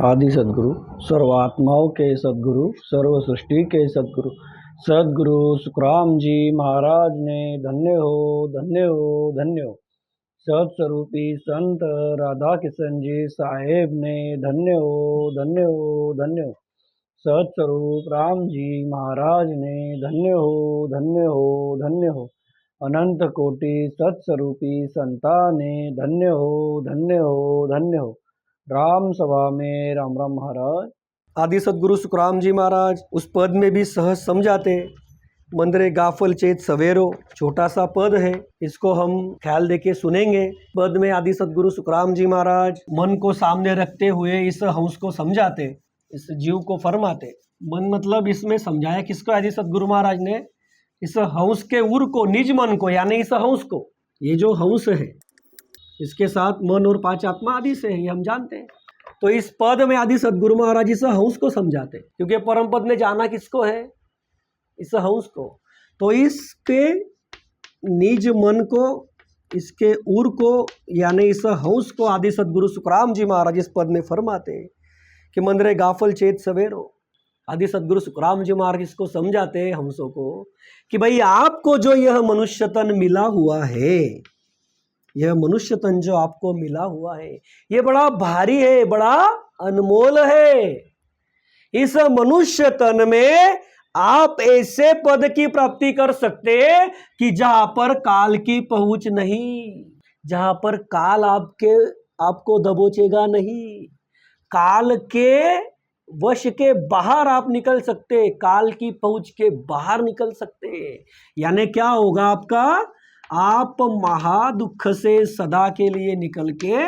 आदि सद्गुरु, सर्वात्माओं के सद्गुरु, सर्व सृष्टि के सद्गुरु, सद्गुरु सुखराम जी महाराज ने धन्य हो, धन्य हो, धन्य हो। सत्स्वरूपी संत राधा किशन जी साहेब ने धन्य हो, धन्य हो, धन्य हो। सत्स्वरूप राम जी महाराज ने धन्य हो, धन्य हो, धन्य हो। अनंत कोटि सत्स्वरूपी संता ने धन्य हो, धन्य हो, धन्य हो। राम सभा में राम राम महाराज। आदि सद्गुरु सुखराम जी महाराज उस पद में भी सहज समझाते। मंदरे गाफल चेत सवेरो, छोटा सा पद है, इसको हम ख्याल देके सुनेंगे। पद में आदि सद्गुरु सुखराम जी महाराज मन को सामने रखते हुए इस हंस को समझाते, इस जीव को फरमाते। मन मतलब इसमें समझाया किसको? आदि सद्गुरु महाराज ने इस हंस के उर को, निज मन को, यानी इस हंस को। ये जो हंस है इसके साथ मन और पांच आत्मा आदि से है, ये हम जानते हैं। तो इस पद में आदि सद्गुरु महाराज इस हंस को समझाते, क्योंकि परम पद ने जाना किसको है? इस हंस को। तो इसके निज मन को, इसके उर को, यानी इस हंस को आदि सद्गुरु सुखराम जी महाराज इस पद में फरमाते कि मंदरे गाफल चेत सवेरो। आदि सद्गुरु सुखराम जी महाराज इसको समझाते हंसों को कि भाई आपको जो यह मनुष्य तन मिला हुआ है, यह मनुष्य तन जो आपको मिला हुआ है, ये बड़ा भारी है, बड़ा अनमोल है। इस मनुष्य तन में आप ऐसे पद की प्राप्ति कर सकते कि जहां पर काल की पहुंच नहीं, जहां पर काल आपको दबोचेगा नहीं, काल के वश के बाहर आप निकल सकते, काल की पहुंच के बाहर निकल सकते। यानी क्या होगा आपका? आप महादुख से सदा के लिए निकल के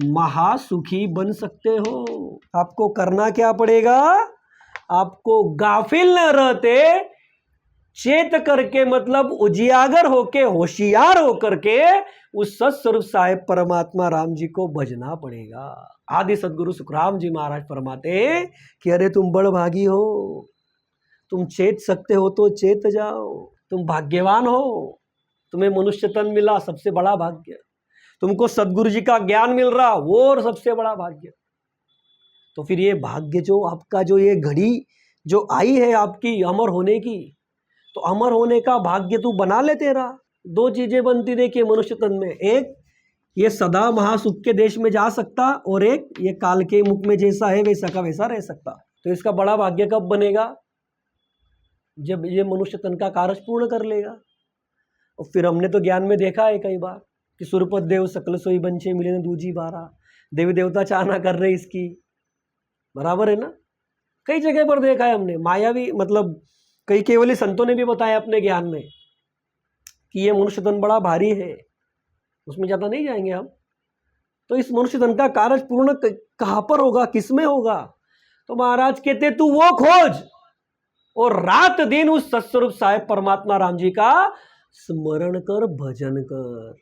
महासुखी बन सकते हो। आपको करना क्या पड़ेगा? आपको गाफिल न रहते, चेत करके, मतलब उजियागर होके, होशियार होकर के उस सत्स्वरूप साहेब परमात्मा राम जी को भजना पड़ेगा। आदि सद्गुरु सुखराम जी महाराज फरमाते कि अरे तुम बड़ भागी हो, तुम चेत सकते हो तो चेत जाओ, तुम भाग्यवान हो, तुम्हें मनुष्य तन मिला, सबसे बड़ा भाग्य। तुमको सद्गुरु जी का ज्ञान मिल रहा, वो और सबसे बड़ा भाग्य। तो फिर ये भाग्य जो आपका, जो ये घड़ी जो आई है आपकी अमर होने की, तो अमर होने का भाग्य तू बना ले तेरा। दो चीजें बनती देखिए मनुष्य तन में, एक ये सदा महासुख के देश में जा सकता, और एक ये काल के मुख में जैसा है वैसा का वैसा रह सकता। तो इसका बड़ा भाग्य कब बनेगा? जब ये मनुष्य तन का कार्य पूर्ण कर लेगा। और फिर हमने तो ज्ञान में देखा है कई बार कि सुरपत देव सकल सोई बंचे मिले न दूजी बारा, देवी देवता चाहना कर रहे इसकी, बराबर है ना। कई जगह पर देखा है हमने, मायावी, मतलब कई केवली संतों ने भी बताया अपने ज्ञान में कि ये मनुष्य तन बड़ा भारी है, उसमें ज़्यादा नहीं जाएंगे हम। तो इस मनुष्य तन का कार्य पूर्ण कहाँ पर होगा, किसमें होगा? तो महाराज कहते तू वो खोज और रात दिन उस सत्स्वरूप साहेब परमात्मा राम जी का स्मरण कर, भजन कर,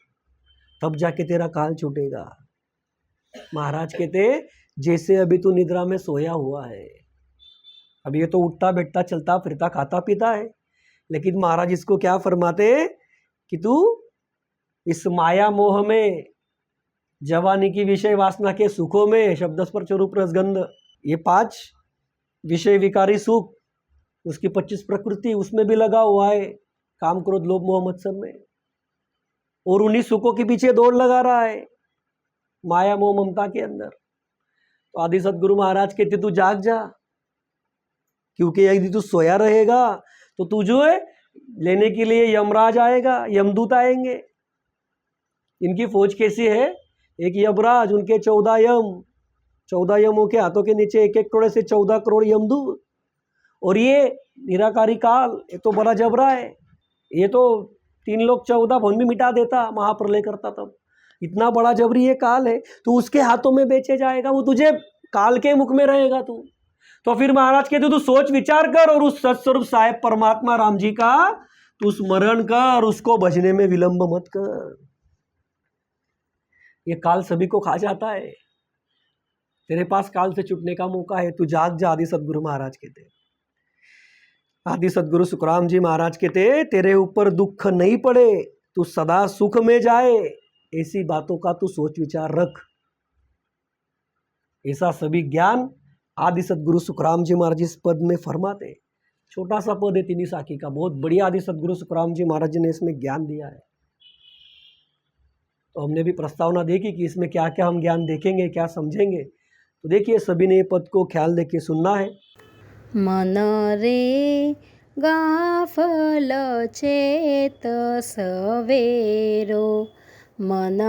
तब जाके तेरा काल छूटेगा। महाराज कहते जैसे अभी तू निद्रा में सोया हुआ है, अभी ये तो उठता बैठता चलता फिरता खाता पीता है, लेकिन महाराज इसको क्या फरमाते कि तू इस माया मोह में, जवानी की विषय वासना के सुखों में, शब्द स्पर्श रूप रसगंध, ये 5 विषय विकारी सुख, उसकी 25 प्रकृति, उसमें भी लगा हुआ है, काम क्रोध लोभ मोह मत्सर में, और उन्हीं सुखों के पीछे दौड़ लगा रहा है माया मोह ममता के अंदर। तो आदि सद्गुरु महाराज कहते तू जाग जा, क्योंकि यदि तू सोया रहेगा तो तू जो है लेने के लिए यमराज आएगा, यमदूत आएंगे। इनकी फौज कैसी है? एक यमराज, उनके 14 यम, 14 यमों के हाथों के नीचे 1-1 करोड़ से 14 करोड़ यमदूत, और ये निराकारी काल, ये तो बड़ा जबरा है, ये तो 3 लोग 14 भवन भी मिटा देता, महाप्रलय करता तब। इतना बड़ा जबरी ये काल है, तो उसके हाथों में बेचे जाएगा, वो तुझे काल के मुख में रहेगा तू। तो फिर महाराज कहते तू सोच विचार कर और उस सत्स्वरूप साहेब परमात्मा राम जी का तू स्मरण कर, उसको भजने में विलंब मत कर। ये काल सभी को खा जाता है, तेरे पास काल से छूटने का मौका है, तू जाग जा। आदि सद्गुरु महाराज कहते, आदि सद्गुरु सुखराम जी महाराज कहते तेरे ऊपर दुख नहीं पड़े, तू सदा सुख में जाए, ऐसी बातों का तू सोच विचार रख। ऐसा सभी ज्ञान आदि सदगुरु सुखराम जी महाराज इस पद में फरमाते। छोटा सा पद है 3 साखी का, बहुत बढ़िया आदि सदगुरु सुखराम जी महाराज जी ने इसमें ज्ञान दिया है। तो हमने भी प्रस्तावना देखी कि इसमें क्या क्या हम ज्ञान देखेंगे, क्या समझेंगे। तो देखिए सभी ने ये पद को ख्याल देके सुनना है। मन रे गाफल चेत सवेरो, मन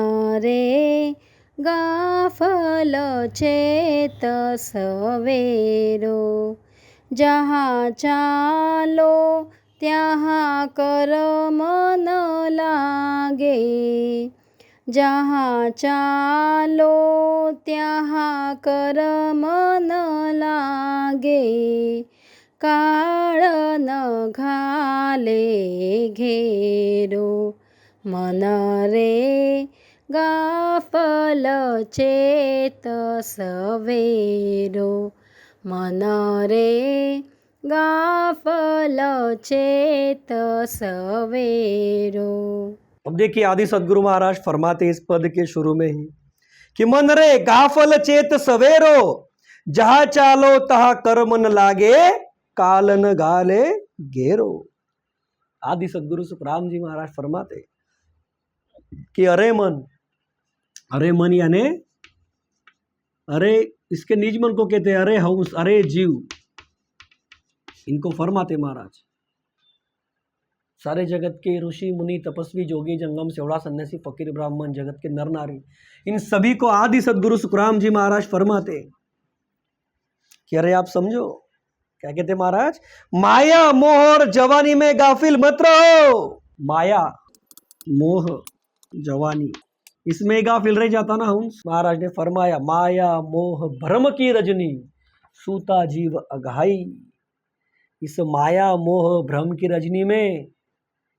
रे गाफल चेत सवेरो, जहाँ चालो ત્યાં કર્મ ન લાગે, जहाँ चालो ત્યાં કર્મ ન લાગે, કાળ ન ઘાલે ઘેરો, મન રે ગાફલ ચેત સવેરો, મન રે गाफल चेत सवेरो। अब देखिए आदि सदगुरु महाराज फरमाते इस पद के शुरू में ही कि मन रे गाफल चेत सवेरो, जहां चालो तहा कर्म न लागे, काल न गाले घेरो। आदि सदगुरु सुखराम जी महाराज फरमाते कि अरे मन यानी अरे, इसके निज मन को कहते हैं अरे हंस, अरे जीव, इनको फरमाते महाराज। सारे जगत के ऋषि मुनि तपस्वी जोगी जंगम सेवड़ा सन्यासी फकीर ब्राह्मण जगत के नर नारी, इन सभी को आदि सदगुरु सुखराम जी महाराज फरमाते कि अरे आप समझो, क्या कहते महाराज, माया मोह और जवानी में गाफिल मत रहो। माया मोह जवानी, इसमें गाफिल रह जाता ना हंस। महाराज ने फरमाया माया मोह भ्रम की रजनी, सूता जीव अघाई। इस माया मोह भ्रम की रजनी में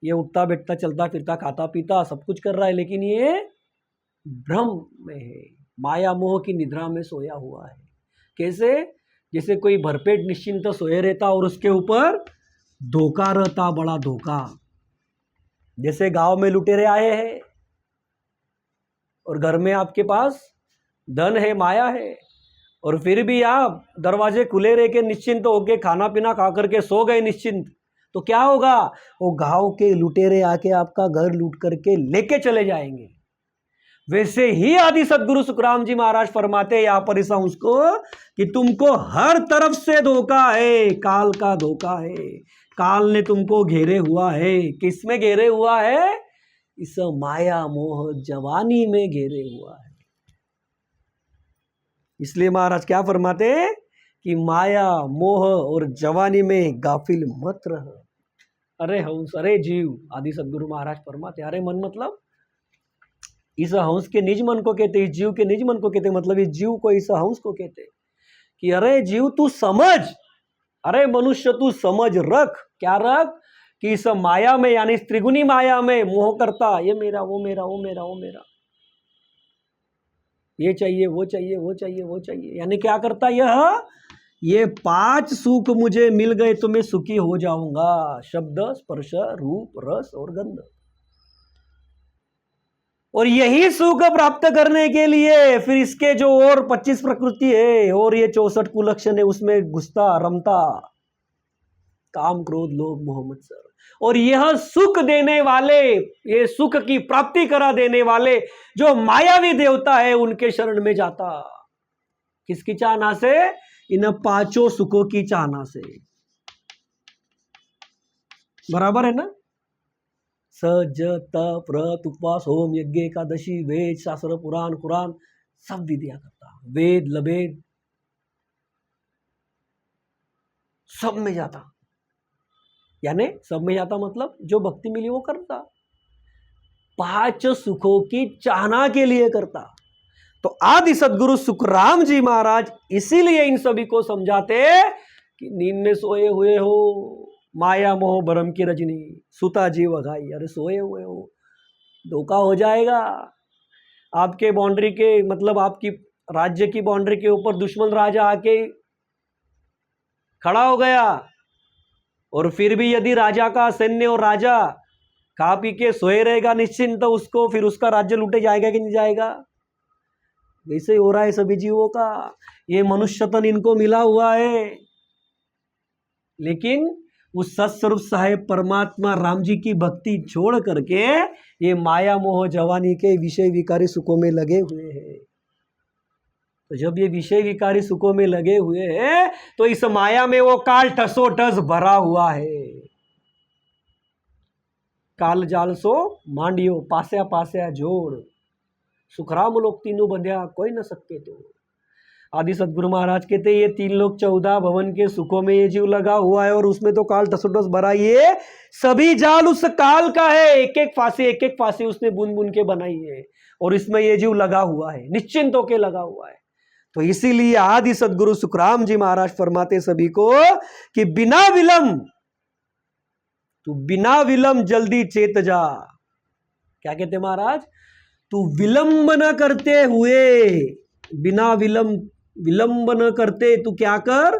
ये उठता बैठता चलता फिरता खाता पीता सब कुछ कर रहा है, लेकिन ये भ्रम में है, माया मोह की निद्रा में सोया हुआ है। कैसे? जैसे कोई भरपेट निश्चिंत सोए रहता और उसके ऊपर धोखा रहता, बड़ा धोखा। जैसे गांव में लुटेरे आए हैं और घर में आपके पास धन है, माया है, और फिर भी आप दरवाजे खुले रह के निश्चिंत होके खाना पीना खा करके सो गए निश्चिंत, तो क्या होगा? वो गांव के लुटेरे आके आपका घर लूट करके लेके चले जाएंगे। वैसे ही आदि सदगुरु सुखराम जी महाराज फरमाते यहाँ पर ऐसा उसको कि तुमको हर तरफ से धोखा है, काल का धोखा है। काल ने तुमको घेरे हुआ है। किस में घेरे हुआ है? इस माया मोह जवानी में घेरे हुआ है। इसलिए महाराज क्या फरमाते हैं कि माया मोह और जवानी में गाफिल मत रह। अरे हंस, अरे जीव, आदि सदगुरु महाराज फरमाते। अरे मन मतलब इस हंस के निज मन को कहते, इस जीव के निज मन को कहते, मतलब इस जीव को इस हंस को कहते कि अरे जीव तू समझ, अरे मनुष्य तू समझ रख। क्या रख? कि इस माया में यानी इस त्रिगुणी माया में मोह करता, ये मेरा, वो मेरा, वो मेरा, वो मेरा, ये चाहिए, वो चाहिए, वो चाहिए, वो चाहिए, यानी क्या करता यह, ये 5 सुख मुझे मिल गए तो मैं सुखी हो जाऊंगा। शब्द, स्पर्श, रूप, रस और गंध। और यही सुख प्राप्त करने के लिए फिर इसके जो और 25 प्रकृति है और ये 64 कुलक्षण है उसमें घुसता रमता, काम क्रोध लोभ मोह मत्सर। और यह सुख देने वाले, ये सुख की प्राप्ति करा देने वाले जो मायावी देवता है उनके शरण में जाता। किसकी चाहना से? इन 5 सुखों की चाहना से। बराबर है ना? सज तप व्रत उपवास होम यज्ञ एकादशी वेद शास्त्र पुराण कुरान सब विधिया करता, वेद लवेद सब में जाता। यानी सब में जाता मतलब जो भक्ति मिली वो करता, 5 सुखों की चाहना के लिए करता। तो आदि सदगुरु सुखराम जी महाराज इसीलिए इन सभी को समझाते कि नींद में सोए हुए हो, माया मोह भ्रम की रजनी, सुता जीव अघाई। अरे सोए हुए हो, धोखा हो जाएगा। आपके बाउंड्री के मतलब आपकी राज्य की बाउंड्री के ऊपर दुश्मन राजा आके खड़ा हो गया और फिर भी यदि राजा का सैन्य और राजा खा पी के सोए रहेगा निश्चिंत, तो उसको फिर उसका राज्य लूटे जाएगा कि नहीं जाएगा? वैसे ही हो रहा है सभी जीवों का। ये मनुष्य तन इनको मिला हुआ है, लेकिन उस सत्स्वरूप साहेब परमात्मा राम जी की भक्ति छोड़ करके ये माया मोह जवानी के विषय विकारी सुखों में लगे हुए हैं। तो जब ये विषय विकारी सुखों में लगे हुए हैं तो इस माया में वो काल ठसोठस भरा हुआ है। काल जाल सो मांडियो पास्या पास्या जोड़, सुखराम लोग तीनों बंध्या कोई न सके तो। आदि सदगुरु महाराज कहते ये 3 लोग 14 भवन के सुखों में ये जीव लगा हुआ है और उसमें तो काल ठसोठस भरा, ये सभी जाल उस काल का है। एक एक फांसी उसने बुन बुन के बनाई है और इसमें ये जीव लगा हुआ है, निश्चिंत होके लगा हुआ है। तो इसीलिए आदि सदगुरु सुखराम जी महाराज फरमाते सभी को कि बिना विलंब, तू बिना विलंब जल्दी चेत जा। क्या कहते महाराज? तू विलंब न करते हुए, बिना विलंब न करते तू क्या कर?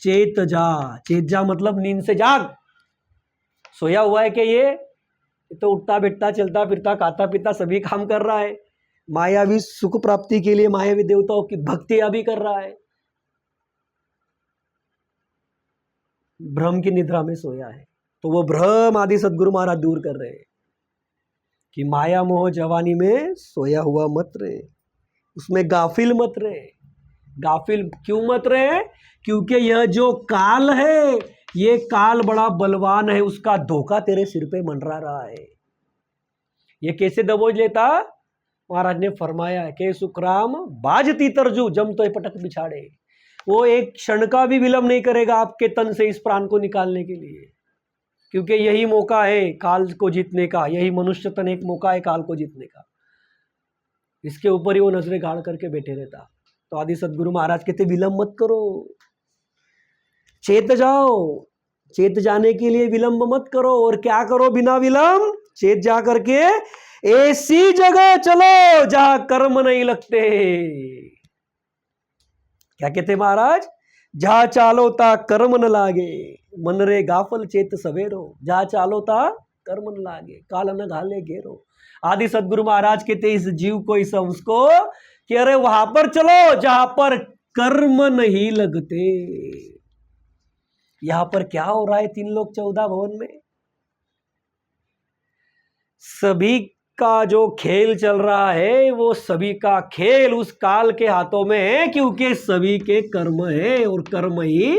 चेत जा। चेत जा मतलब नींद से जाग। सोया हुआ है कि ये तो उठता बैठता चलता फिरता खाता पीता सभी काम कर रहा है, मायावी सुख प्राप्ति के लिए मायावी देवताओं की भक्तियां भी कर रहा है, भ्रम की निद्रा में सोया है। तो वो भ्रम आदि सदगुरु महाराज दूर कर रहे हैं कि माया मोह जवानी में सोया हुआ मत रहे, उसमें गाफिल मत रहे। गाफिल क्यों मत रहे? क्योंकि यह जो काल है, ये काल बड़ा बलवान है, उसका धोखा तेरे सिर पे मंडरा रहा है। ये कैसे दबोच लेता? महाराज ने फरमाया कि सुखराम बाजती तरजू जम तो पटक बिछाड़े। वो एक क्षण का भी विलंब नहीं करेगा आपके तन से इस प्राण को निकालने के लिए, क्योंकि यही मौका है काल को जीतने का। यही मनुष्य तन एक मौका है काल को जीतने का। इसके ऊपर ही वो नजरें गाड़ करके बैठे रहता। तो आदि सदगुरु महाराज कहते विलंब मत करो, चेत जाओ। चेत जाने के लिए विलंब मत करो। और क्या करो बिना विलंब? चेत जा करके ऐसी जगह चलो जहां कर्म नहीं लगते। क्या कहते महाराज? जहां चालो ता कर्म न लागे, मन रे गाफल चेत सवेरो। जहां चालो ता कर्म न लागे, काल न घाले घेरो। आदि सदगुरु महाराज कहते इस जीव को, इस उसको कि अरे वहां पर चलो जहां पर कर्म नहीं लगते। यहां पर क्या हो रहा है 3 लोग 14 भवन में? सभी का जो खेल चल रहा है वो सभी का खेल उस काल के हाथों में है, क्योंकि सभी के कर्म है और कर्म ही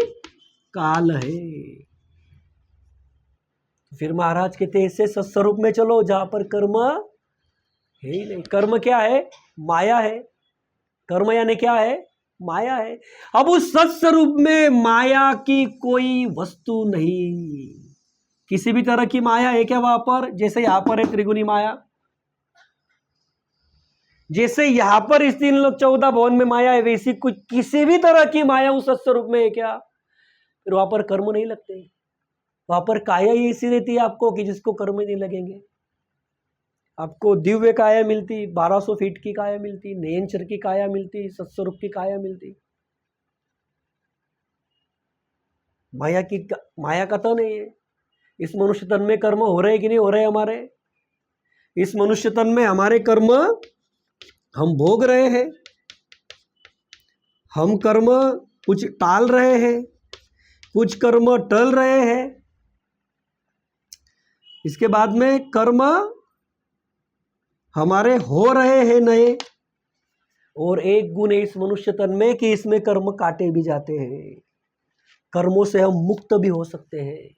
काल है। फिर महाराज कहते ऐसे सत्स्वरूप में चलो जहां पर कर्म है ही नहीं। कर्म क्या है? माया है। कर्म यानी क्या है? माया है। अब उस सत्स्वरूप में माया की कोई वस्तु नहीं। किसी भी तरह की माया है क्या वहां पर? जैसे यहां पर है त्रिगुणी माया, जैसे यहां पर इस 3 लोग 14 भवन में माया है, वैसी कुछ किसी भी तरह की माया उस सत्स्वरूप में है क्या? फिर वहां पर कर्म नहीं लगते। वहां पर काया ही ऐसी रहती है आपको कि जिसको कर्म नहीं लगेंगे। आपको दिव्य काया मिलती, 1200 फीट की काया मिलती, नयनचर की काया मिलती, सत्स्वरूप की काया मिलती। माया का तो नहीं है। इस मनुष्य तन में कर्म हो रहे कि नहीं हो रहे हमारे? इस मनुष्य तन में हमारे कर्म हम भोग रहे हैं। हम कर्म कुछ टाल रहे हैं, कुछ कर्म टल रहे हैं। इसके बाद में कर्म हमारे हो रहे हैं नए। और एक गुण है इस मनुष्य तन में कि इसमें कर्म काटे भी जाते हैं, कर्मों से हम मुक्त भी हो सकते हैं।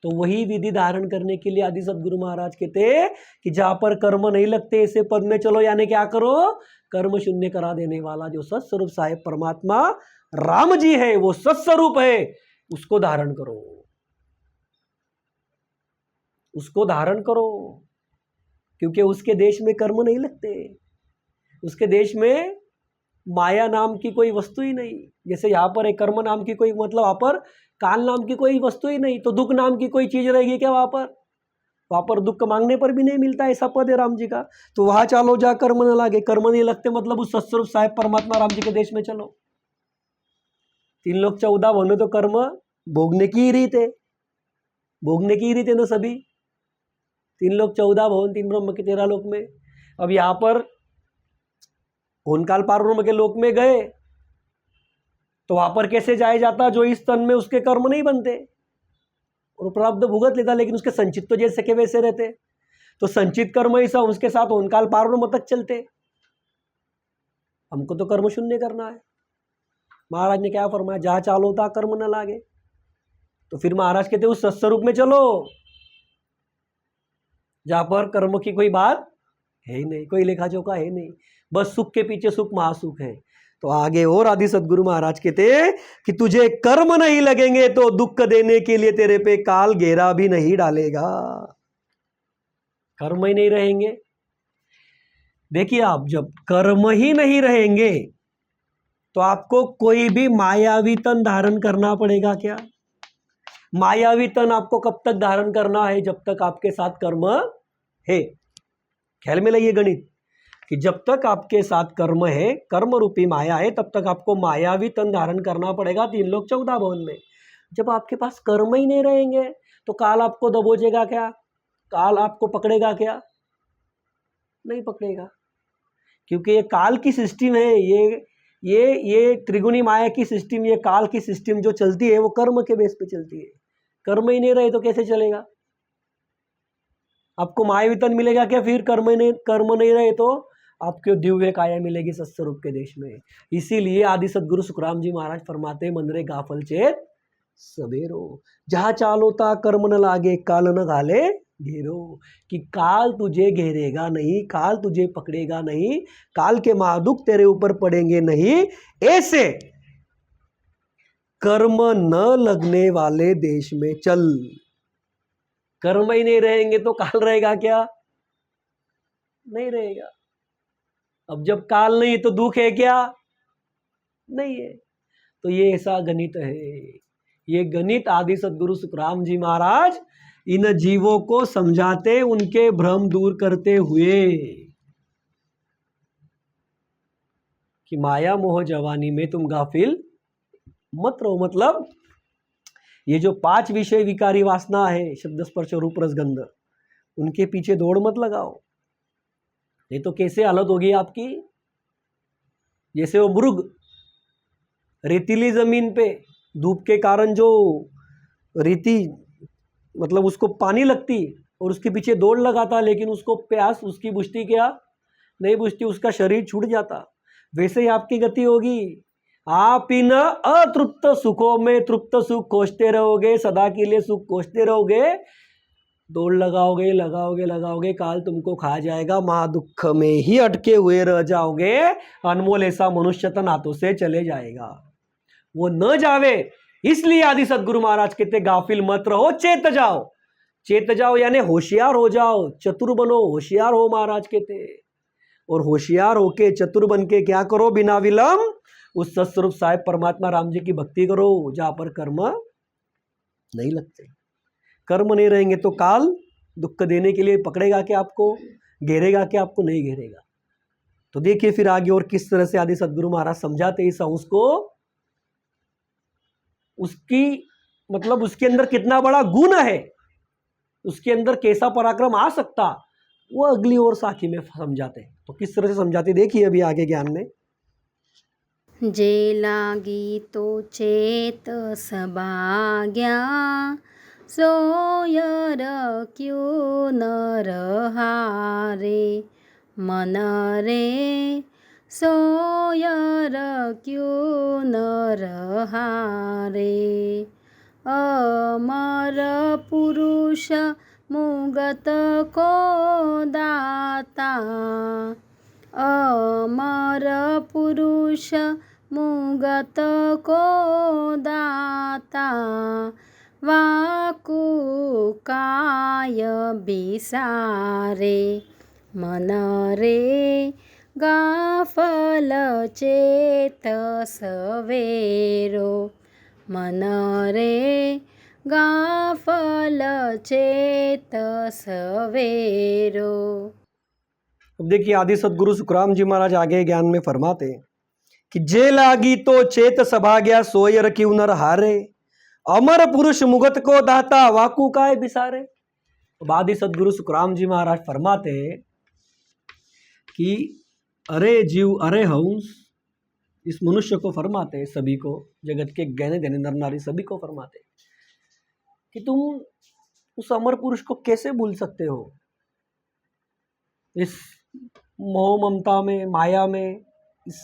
तो वही विधि धारण करने के लिए आदि सदगुरु महाराज कहते हैं कि जहां पर कर्म नहीं लगते ऐसे पद में चलो, यानी क्या करो? कर्म शून्य करा देने वाला जो सत्स्वरूप साहेब परमात्मा राम जी है, वो सत्स्वरूप है, उसको धारण करो, उसको धारण करो। क्योंकि उसके देश में कर्म नहीं लगते, उसके देश में माया नाम की कोई वस्तु ही नहीं। जैसे यहाँ पर एक कर्म नाम की कोई, मतलब वहां पर काल नाम की कोई वस्तु ही नहीं, तो दुख नाम की कोई चीज रहेगी क्या वहां पर? वहां पर दुख मांगने पर भी नहीं मिलता, ऐसा पद है राम जी का। तो वहां चालो जा कर्म न लागे। कर्म नहीं लगते मतलब उस सत्स्वरूप साहेब परमात्मा राम जी के देश में चलो। 3 लोग 14 भवन में तो कर्म भोगने की ही रीत है, भोगने की ही रीत है ना सभी। 3 लोग 14 भवन, 3 ब्रह्म के 13 लोक में। अब यहाँ पर ओनकाल पारब्रह्म के लोक में गए तो वहां पर कैसे जाया जाता, जो इस तन में उसके कर्म नहीं बनते और प्रारब्ध भुगत लेता, लेकिन उसके संचित तो जैसे के वैसे रहते। तो संचित कर्म ऐसा उसके साथ ओनकाल पारब्रह्म तक चलते। हमको तो कर्म शून्य करना है। महाराज ने क्या फरमाया, जहां चालो ता कर्म न लागे। तो फिर महाराज कहते उस सत्स्वरूप में चलो जहां पर कर्म की कोई बात है ही नहीं, कोई लेखा जोखा है नहीं, बस सुख के पीछे सुख महासुख है। तो आगे और आदि सदगुरु महाराज कहते कि तुझे कर्म नहीं लगेंगे तो दुख देने के लिए तेरे पे काल घेरा भी नहीं डालेगा। कर्म ही नहीं रहेंगे। देखिए, आप जब कर्म ही नहीं रहेंगे तो आपको कोई भी मायावी तन धारण करना पड़ेगा क्या? मायावी तन आपको कब तक धारण करना है? जब तक आपके साथ कर्म है। ख्याल में लाइए गणित कि जब तक आपके साथ कर्म है, कर्म रूपी माया है, तब तक आपको मायावी तन धारण करना पड़ेगा 3 लोक 14 भवन में। जब आपके पास कर्म ही नहीं रहेंगे तो काल आपको दबोचेगा क्या? काल आपको पकड़ेगा क्या? नहीं पकड़ेगा, क्योंकि ये काल की सिस्टम है। ये त्रिगुणी माया की सिस्टम, ये काल की सिस्टम जो चलती है वो कर्म के बेस पे चलती है। कर्म ही नहीं रहे तो कैसे चलेगा? आपको मायावी तन मिलेगा क्या? फिर कर्म नहीं रहे तो आपको दिव्य काया मिलेगी सत्स्वरूप के देश में। इसीलिए आदि सदगुरु सुखराम जी महाराज फरमाते, मंदरे गाफल चेत सवेरो, जहां चालो ता कर्म न लागे, काल न घाले घेरो। कि काल तुझे घेरेगा नहीं, काल तुझे पकड़ेगा नहीं, काल के महादुख तेरे ऊपर पड़ेंगे नहीं। ऐसे कर्म न लगने वाले देश में चल। कर्म ही नहीं रहेंगे तो काल रहेगा क्या? नहीं रहेगा। अब जब काल नहीं तो दुख है क्या? नहीं है। तो ये ऐसा गणित है। ये गणित आदि सदगुरु सुखराम जी महाराज इन जीवों को समझाते, उनके भ्रम दूर करते हुए कि माया मोह जवानी में तुम गाफिल मत रहो। मतलब ये जो 5 विषय विकारी वासना है, शब्द स्पर्श रूप रस गंध, उनके पीछे दौड़ मत लगाओ। नहीं तो कैसे हालत होगी आपकी? जैसे वो मुर्ग रेतीली जमीन पे धूप के कारण जो रेती मतलब उसको पानी लगती और उसके पीछे दौड़ लगाता, लेकिन उसको प्यास उसकी बुझती क्या? नहीं बुझती, उसका शरीर छूट जाता। वैसे ही आपकी गति होगी। आप इन अतृप्त सुखों में तृप्त सुख खोजते रहोगे, सदा के लिए सुख खोजते रहोगे, दौड़ लगाओगे, काल तुमको खा जाएगा, महादुख में ही अटके हुए रह जाओगे। अनमोल ऐसा मनुष्य तन हाथों से चले जाएगा। वो न जावे, इसलिए आदि सदगुरु महाराज कहते गाफिल मत रहो, चेत जाओ। चेत जाओ यानी होशियार हो जाओ, चतुर बनो, होशियार हो महाराज कहते। और होशियार होके चतुर बन के क्या करो? बिना विलंब उस सत्स्वरूप साहिब परमात्मा राम जी की भक्ति करो, जहां पर कर्म नहीं लगते। कर्म नहीं रहेंगे तो काल दुख देने के लिए पकड़ेगा क्या आपको? घेरेगा क्या आपको? नहीं घेरेगा। तो देखिए फिर आगे और किस तरह से आदि सदगुरु महाराज समझाते इस अंश को। उसकी मतलब उसके अंदर कितना बड़ा गुण है, उसके अंदर कैसा पराक्रम आ सकता, वो अगली और साखी में समझाते। तो किस तरह से समझाते देखिए अभी आगे ज्ञान में। जे लागी तो चेत सभाग्या, सोयर क्यों न रहारे। मन रे सोयर क्यों न रहारे। अमर पुरुष मुगत को दाता, अमर पुरुष मुगत को दाता। वाकु काय बिसारे। मन रे गाफल चेत सवेरो। मन रे गाफल चेत सवेरो। अब देखिए आदि सदगुरु सुखराम जी महाराज आगे ज्ञान में फरमाते हैं कि जे लागी तो चेत सभा गया, सोयर क्यों नर हारे। अमर पुरुष मुगत को दाता, वाकु काय बिसारे। अब आदि सदगुरु सुखराम जी महाराज फरमाते हैं कि अरे जीव अरे हंस, इस मनुष्य को फरमाते हैं, सभी को, जगत के गहने धने नर नारी सभी को फरमाते हैं कि तुम उस अमर पुरुष को कैसे भूल सकते हो? इस मोह ममता में, माया में, इस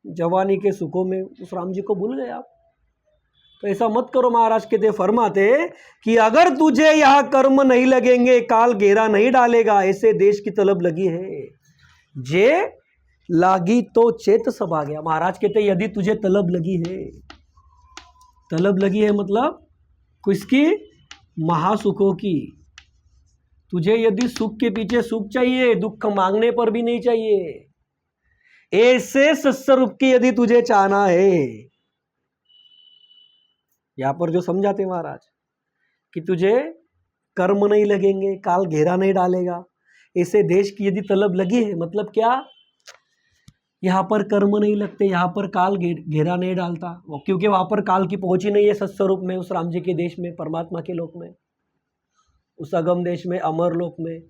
जवानी के सुखों में उस राम जी को भूल गए आप? तो ऐसा मत करो। महाराज कहते फरमाते कि अगर तुझे यह कर्म नहीं लगेंगे, काल घेरा नहीं डालेगा, ऐसे देश की तलब लगी है। जे लागी तो चेत सब आ गया। महाराज कहते यदि तुझे तलब लगी है, तलब लगी है मतलब किसकी? महासुखों की। तुझे यदि सुख के पीछे सुख चाहिए, दुख मांगने पर भी नहीं चाहिए, ऐसे सत्स्वरूप की यदि तुझे चाहना है, यहां पर जो समझाते महाराज कि तुझे कर्म नहीं लगेंगे, काल घेरा नहीं डालेगा, ऐसे देश की यदि तलब लगी है, मतलब क्या? यहाँ पर कर्म नहीं लगते, यहाँ पर काल घेरा नहीं डालता, क्योंकि वहां पर काल की पहुंच ही नहीं है सत्स्वरूप में, उस राम जी के देश में, परमात्मा के लोक में, उस अगम देश में, अमर लोक में,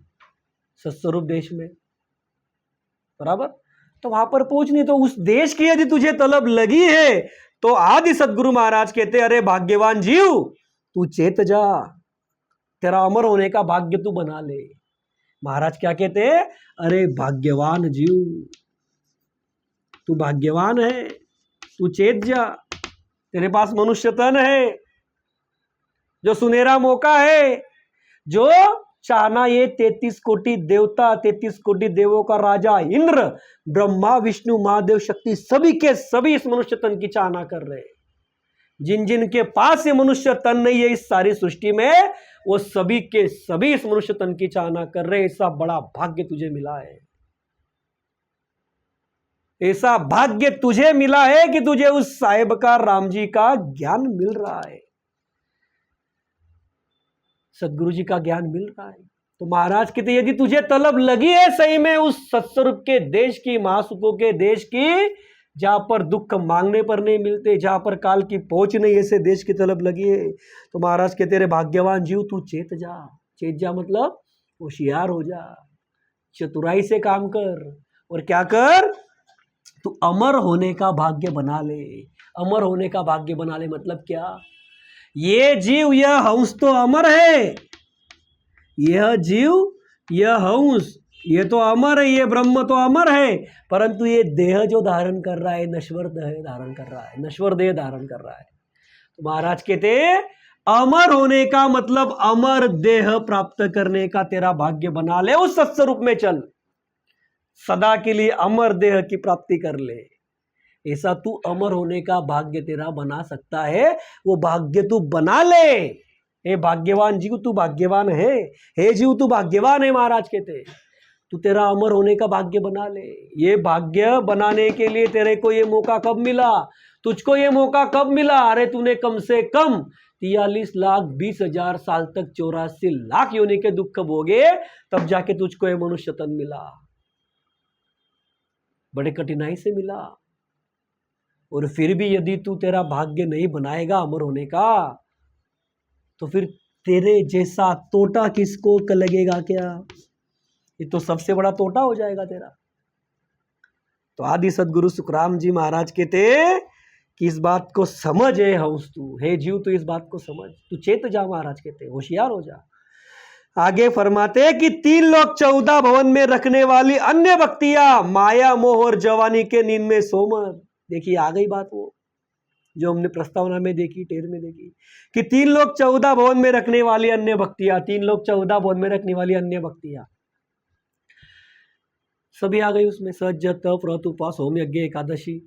सत्स्वरूप देश में, बराबर। तो वहां पर पहुंच नहीं, तो उस देश की यदि तुझे तलब लगी है तो आदि सदगुरु महाराज कहते अरे भाग्यवान जीव, तू चेत जा, तेरा अमर होने का भाग्य तू बना ले। महाराज क्या कहते हैं? अरे भाग्यवान जीव, तू भाग्यवान है, तू चेत जा, तेरे पास मनुष्य तन है, जो सुनहरा मौका है, जो चाहना ये 33 कोटि देवता, 33 कोटि देवों का राजा इंद्र, ब्रह्मा विष्णु महादेव शक्ति, सभी के सभी इस मनुष्य तन की चाहना कर रहे हैं। जिन जिन के पास ये मनुष्य तन नहीं है इस सारी सृष्टि में, वो सभी के सभी इस मनुष्य तन की चाहना कर रहे हैं। ऐसा बड़ा भाग्य तुझे मिला है, ऐसा भाग्य तुझे मिला है कि तुझे उस साहिब का, राम जी का ज्ञान मिल रहा है, सदगुरु जी का ज्ञान मिल रहा है। तो महाराज कहते यदि तुझे तलब लगी है सही में उस सत्स्वरूप के देश की, महासुखों के देश की, जहां पर दुख मांगने पर नहीं मिलते, जहां पर काल की पहुंच नहीं, ऐसे देश की तलब लगी है, तो महाराज कहते रे भाग्यवान जीव, तू चेत जा। चेत जा मतलब होशियार हो जा, चतुराई से काम कर, और क्या कर? तू अमर होने का भाग्य बना ले। अमर होने का भाग्य बना ले मतलब क्या? ये जीव, यह हंस तो अमर है, यह जीव, यह हंस, ये तो अमर है, ये ब्रह्म तो अमर है, परंतु ये देह जो धारण कर रहा है, नश्वर देह धारण कर रहा है, नश्वर देह धारण कर रहा है। तो महाराज कहते अमर होने का मतलब अमर देह प्राप्त करने का तेरा भाग्य बना ले, उस सत्स्वरूप में चल, सदा के लिए अमर देह की प्राप्ति कर ले। ऐसा तू अमर होने का भाग्य तेरा बना सकता है, वो भाग्य तू बना ले। हे भाग्यवान जीव, तू भाग्यवान है, हे जीव तू भाग्यवान है। महाराज कहते तू तेरा अमर होने का भाग्य बना ले। ये भाग्य बनाने के लिए तेरे को ये मौका कब मिला? तुझको ये मौका कब मिला? अरे तूने कम से कम 43,20,000 साल तक 84 लाख योनि के दुख भोगे, तब जाके तुझको ये मनुष्य तन मिला, बड़े कठिनाई से मिला। और फिर भी यदि तू तेरा भाग्य नहीं बनाएगा अमर होने का, तो फिर तेरे जैसा तोटा किसको लगेगा क्या? ये तो सबसे बड़ा तोटा हो जाएगा तेरा। तो आदि सदगुरु सुखराम जी महाराज कहते कि इस बात को समझ, है हंस तू, हे जीव तू इस बात को समझ, तू चेत जा। महाराज कहते होशियार हो जा। आगे फरमाते कि 3 लोक 14 भवन में रखने वाली अन्य भक्तियां, माया मोह और जवानी के नींद में सो मत। देखिए आ गई बात वो जो हमने प्रस्तावना में देखी, टेर में देखी कि 3 लोक 14 भवन में रखने वाली अन्य भक्तियां, 3 लोक 14 भवन में रखने वाली अन्य भक्तियां सभी आ गई उसमें। सच जप तप व्रत उपवास होम यज्ञ एकादशी,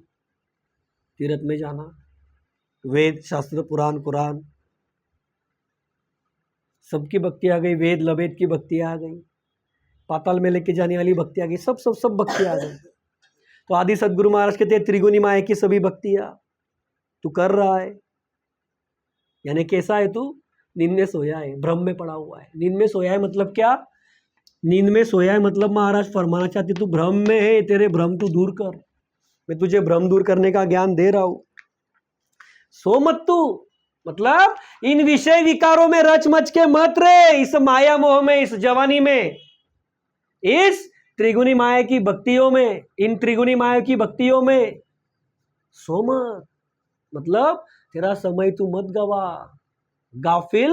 तीर्थ में जाना, वेद शास्त्र पुराण कुरान, सबकी भक्ति आ गई। वेद लवेद की भक्ति आ गई, पाताल में लेके जाने वाली भक्ति आ गई, सब भक्ति आ गई। तो आदि सदगुरु महाराज कहते हैं त्रिगुणी माया की सभी भक्तियां तू कर रहा है, यानी कैसा है तू? नींद में सोया है, भ्रम में पड़ा हुआ है। नींद में सोया है मतलब क्या? नींद में सोया है मतलब महाराज फरमाना चाहते तू भ्रम में है, तेरे भ्रम तू दूर कर, मैं तुझे भ्रम दूर करने का ज्ञान दे रहा हूं। सो मत तू, मतलब इन विषय विकारों में रच मच के मत रहे, इस माया मोह में, इस जवानी में, इस त्रिगुणी माया की भक्तियों में, इन त्रिगुणी माया की भक्तियों में सो मत, मतलब तेरा समय तू मत गवा, गाफिल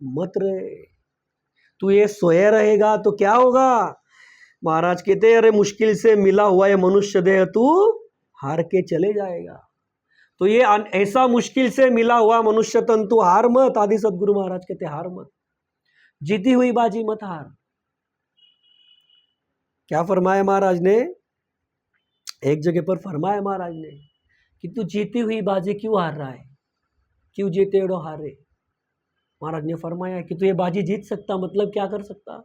मत रहे। तू ये सोया रहेगा तो क्या होगा? महाराज कहते अरे मुश्किल से मिला हुआ ये मनुष्य देह तू हार के चले जाएगा। तो ये ऐसा मुश्किल से मिला हुआ मनुष्य तन तू हार मत। आदि सदगुरु महाराज कहते हार मत, जीती हुई बाजी मत हार। क्या फरमाया महाराज ने? एक जगह पर फरमाया महाराज ने कि तू जीती हुई बाजी क्यों हार रहा है, क्यों जीते एड़ो हारे। महाराज ने फरमाया कि तू ये बाजी जीत सकता, मतलब क्या कर सकता?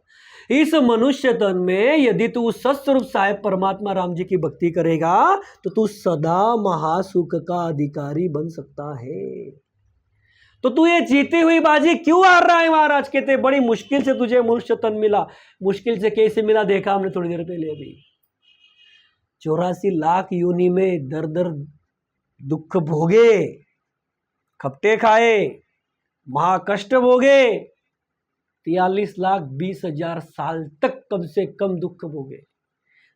इस मनुष्य तन में यदि तू सत्स्वरूप साहेब परमात्मा राम जी की भक्ति करेगा तो तू सदा महासुख का अधिकारी बन सकता है। तो तू ये जीती हुई बाजी क्यों हार रहा है? महाराज कहते बड़ी मुश्किल से तुझे मनुष्य तन मिला। मुश्किल से कैसे मिला देखा हमने थोड़ी देर पहले। अभी 84 लाख योनि में दर दर दुख भोगे, खपटे खाए, महाकष्ट भोगे, 43,20,000 साल तक कम से कम दुख भोगे,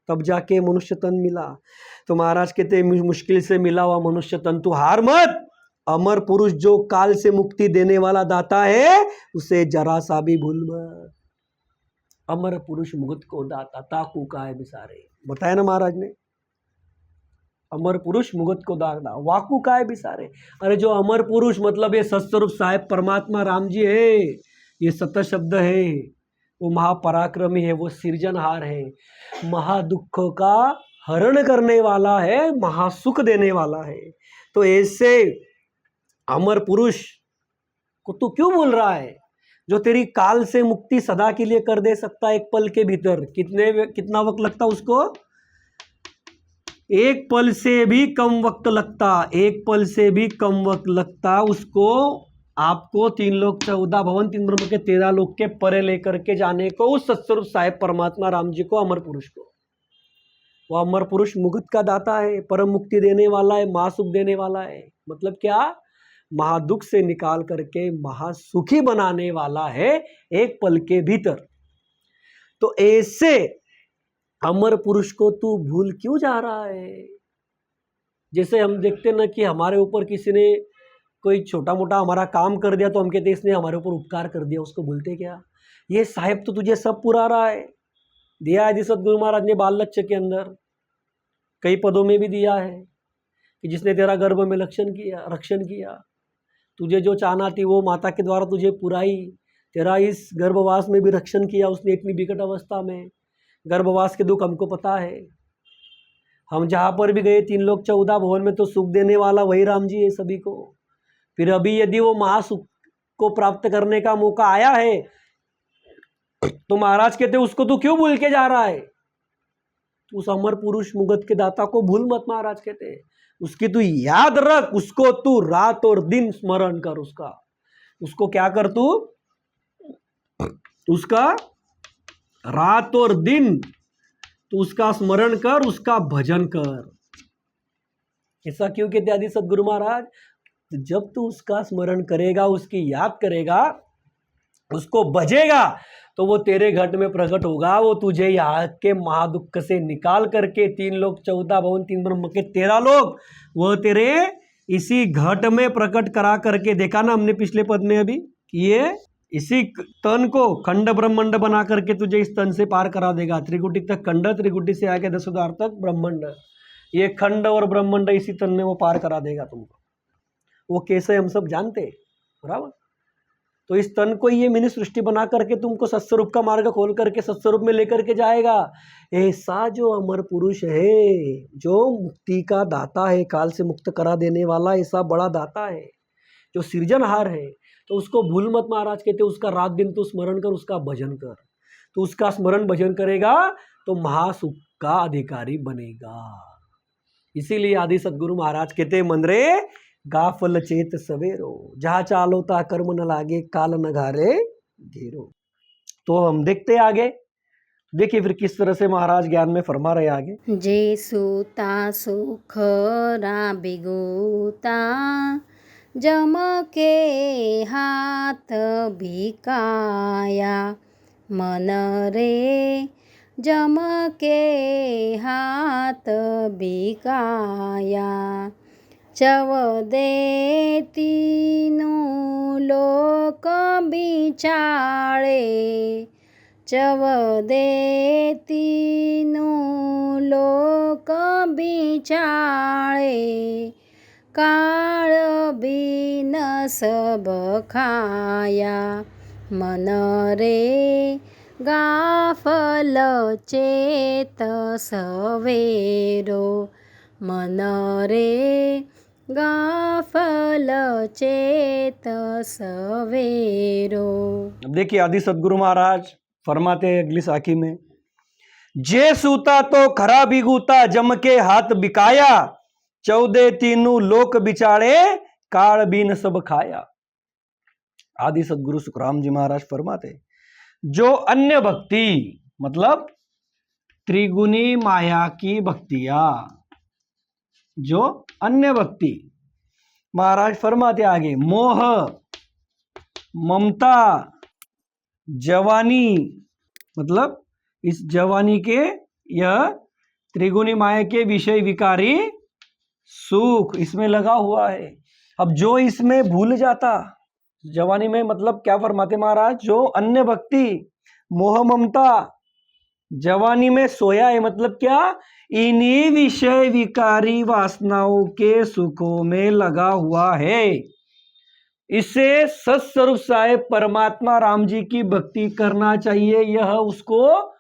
तब जाके मनुष्य तन मिला। तो महाराज कहते मुश्किल से मिला हुआ मनुष्य तन तू हार मत। अमर पुरुष जो काल से मुक्ति देने वाला दाता है उसे जरा सा भी भूल मत। अमर पुरुष मुक्त को दाता ताकू का है बिसारे, बताया ना महाराज ने। अमर पुरुष मुगत को दागना वाकू का है बिसारे। अरे जो अमर पुरुष मतलब ये सत्स्वरूप साहेब परमात्मा राम जी है, ये सत शब्द है, वो महापराक्रमी है, वो सृजनहार है, महादुखों का हरण करने वाला है, महासुख देने वाला है। तो ऐसे अमर पुरुष को तू क्यों बोल रहा है, जो तेरी काल से मुक्ति सदा के लिए कर दे सकता है एक पल के भीतर। कितना वक्त लगता उसको? एक पल से भी कम वक्त लगता, एक पल से भी कम वक्त लगता उसको, आपको 3 लोक 14 भवन 3 ब्रह्म के 13 लोक के परे लेकर के जाने को, उस सत्स्वरूप साहेब परमात्मा राम जी को, अमर पुरुष को। वो अमर पुरुष मुक्त का दाता है, परम मुक्ति देने वाला है, महासुख देने वाला है। मतलब क्या? महादुख से निकाल करके महासुखी बनाने वाला है एक पल के भीतर। तो ऐसे अमर पुरुष को तू भूल क्यों जा रहा है? जैसे हम देखते ना कि हमारे ऊपर किसी ने कोई छोटा मोटा हमारा काम कर दिया तो हम कहते इसने हमारे ऊपर उपकार कर दिया, उसको भूलते क्या? ये साहेब तो तुझे सब पुरा रहा है, दिया है। सदगुरु महाराज ने बाल लक्ष्य के अंदर कई पदों में भी दिया है कि जिसने तेरा गर्भ में रक्षण किया, तुझे जो चाहना थी वो माता के द्वारा तुझे पुराई, तेरा इस गर्भवास में भी रक्षण किया उसने इतनी विकट अवस्था में। गर्भवास के दुख हमको पता है, हम जहाँ पर भी गए 3 लोक 14 भवन में तो सुख देने वाला वही राम जी है सभी को। फिर अभी यदि वो महासुख को प्राप्त करने का मौका आया है तो महाराज कहते उसको तू क्यों भूल के जा रहा है? तू उस अमर पुरुष मुगत के दाता को भूल मत। महाराज कहते उसकी तू याद रख, उसको तू रात और दिन स्मरण कर। उसको क्या कर तू? उसका रात और दिन तू उसका स्मरण कर, उसका भजन कर। ऐसा क्यों कहते आदि सदगुरु महाराज? जब तू उसका स्मरण करेगा, उसकी याद करेगा, उसको भजेगा तो वो तेरे घट में प्रकट होगा। वो तुझे यहाँ के महादुख से निकाल करके 3 लोक 14 भवन 3 ब्रह्म के 13 लोग वो तेरे इसी घट में प्रकट करा करके, देखा ना हमने पिछले पद में अभी, ये इसी तन को खंड ब्रह्मांड बना करके तुझे इस तन से पार करा देगा। त्रिकुटी तक खंड, त्रिकुटी से आके 10,000 तक ब्रह्मांड, ये खंड और ब्रह्मांड इसी तन में वो पार करा देगा तुमको। वो कैसे हम सब जानते, बराबर। तो इस तन को ये मिनी सृष्टि बना करके तुमको सत्स्वरूप का मार्ग खोल करके सत्स्वरूप में लेकर के जाएगा। ऐसा जो अमर पुरुष है, जो मुक्ति का दाता है, काल से मुक्त करा देने वाला ऐसा बड़ा दाता है, जो सृजनहार है, तो उसको भूल मत। महाराज कहते उसका रात दिन तू स्मरण कर, उसका भजन कर। तो उसका स्मरण भजन करेगा तो महासुख का अधिकारी बनेगा। इसीलिए आदि सदगुरु महाराज कहते मंदरे गाफल चेत सवेरो, जहाँ चालो ता कर्म न लागे, काल न घारे घेरो। तो हम देखते आगे, देखिए फिर किस तरह से महाराज ज्ञान में फरमा रहे आगे। जे सूता सुख बिगुता, जम के हाथ भिकाया, मन रे जम के हाथ बिकाया। चव दे तीनों लोक बिचारे। चव दे तीनों लोक बिचारे। काळ बिन सब खाया। मन रे गाफल चेत सवेरो। मन रे गाफल चेत सवेरो। अब देखिए आदि सदगुरु महाराज फरमाते हैं अगली साखी में, जे सूता तो खरा बिगूता जम के हाथ बिकाया। 14 तीनों लोक बिचारे काल बीन सब खाया। आदि सदगुरु सुखराम जी महाराज फरमाते, जो अन्य भक्ति मतलब त्रिगुणी माया की भक्तियां, जो अन्य भक्ति, महाराज फरमाते आगे, मोह, ममता, जवानी, मतलब इस जवानी के यह त्रिगुणी माया के विषय विकारी सुख इसमें लगा हुआ है। अब जो इसमें भूल जाता, जवानी में मतलब क्या फरमाते महाराज, जो अन्य भक्ति, मोह, ममता, जवानी में सोया है, मतलब क्या, इन्हीं विषय विकारी वासनाओं के सुखों में लगा हुआ है। इसे सत्स्वरूप साहेब परमात्मा राम जी की भक्ति करना चाहिए, यह उसको